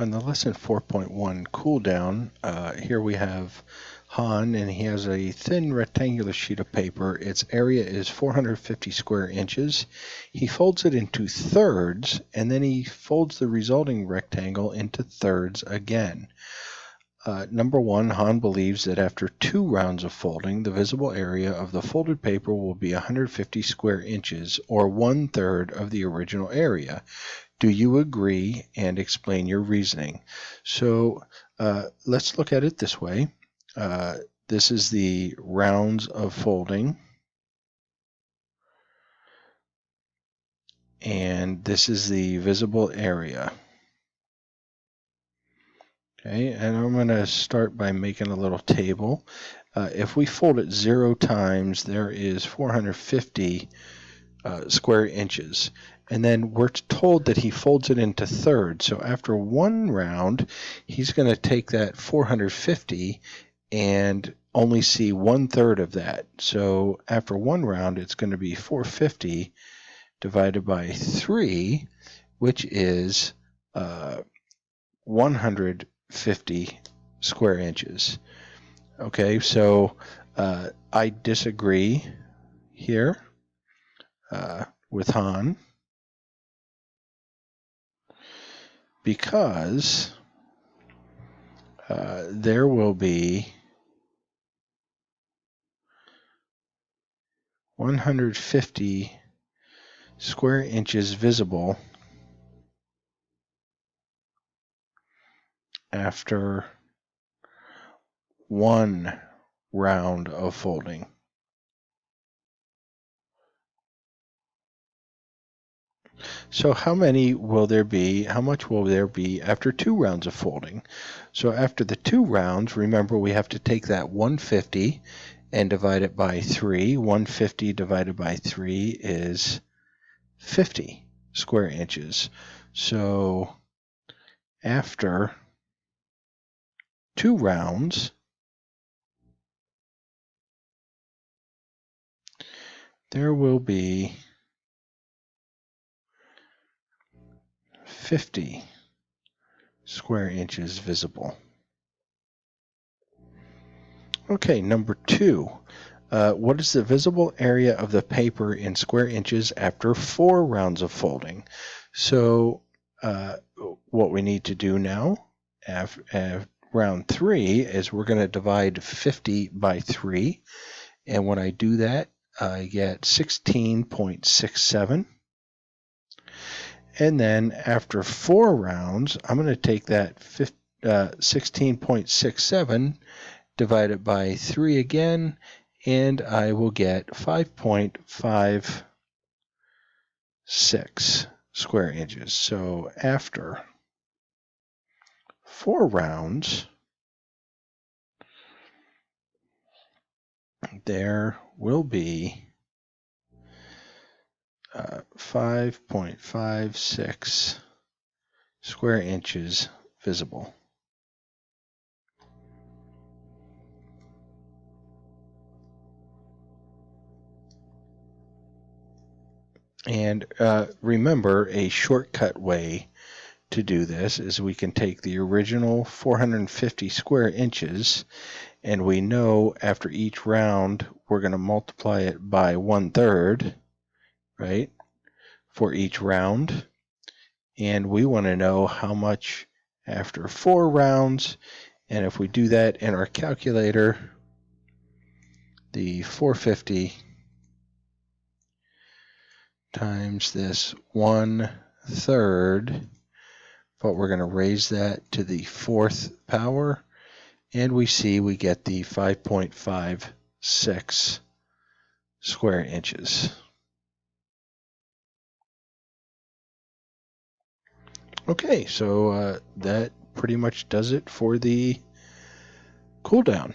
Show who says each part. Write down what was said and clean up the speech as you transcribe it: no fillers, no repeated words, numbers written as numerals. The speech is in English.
Speaker 1: On the lesson 4.1 cooldown, here we have Han, and he has a thin rectangular sheet of paper. Its area is 450 square inches. He folds it into thirds, and then he folds the resulting rectangle into thirds again. Number one, Han believes that after 2 rounds of folding, the visible area of the folded paper will be 150 square inches, or 1/3 of the original area. Do you agree, and explain your reasoning? So let's look at it this way. This is the rounds of folding, and this is the visible area. Okay, and I'm going to start by making a little table. If we fold it 0 times, there is 450 square inches. And then we're told that he folds it into thirds. So after 1 round, he's going to take that 450 and only see 1/3 of that. So after 1 round, it's going to be 450 divided by 3, which is 150 square inches. Okay, so I disagree here with Han, because there will be 150 square inches visible after 1 round of folding. So how many will there be? How much will there be after 2 rounds of folding? So after the 2 rounds, remember we have to take that 150 and divide it by 3. 150 divided by 3 is 50 square inches. So after 2 rounds, there will be 50 square inches visible. Okay, number 2. What is the visible area of the paper in square inches after 4 rounds of folding? So what we need to do now, after round 3, is we're going to divide 50 by 3. And when I do that, I get 16.67. And then after 4 rounds, I'm going to take that 16.67 divided by 3 again, and I will get 5.56 square inches. So after 4 rounds, there will be 5.56 square inches visible. And remember, a shortcut way to do this is we can take the original 450 square inches, and we know after each round we're going to multiply it by 1/3, right, for each round. And we want to know how much after 4 rounds. And if we do that in our calculator, the 450 times this 1/3, but we're going to raise that to the 4th power, and we see we get the 5.56 square inches. Okay, so that pretty much does it for the cooldown.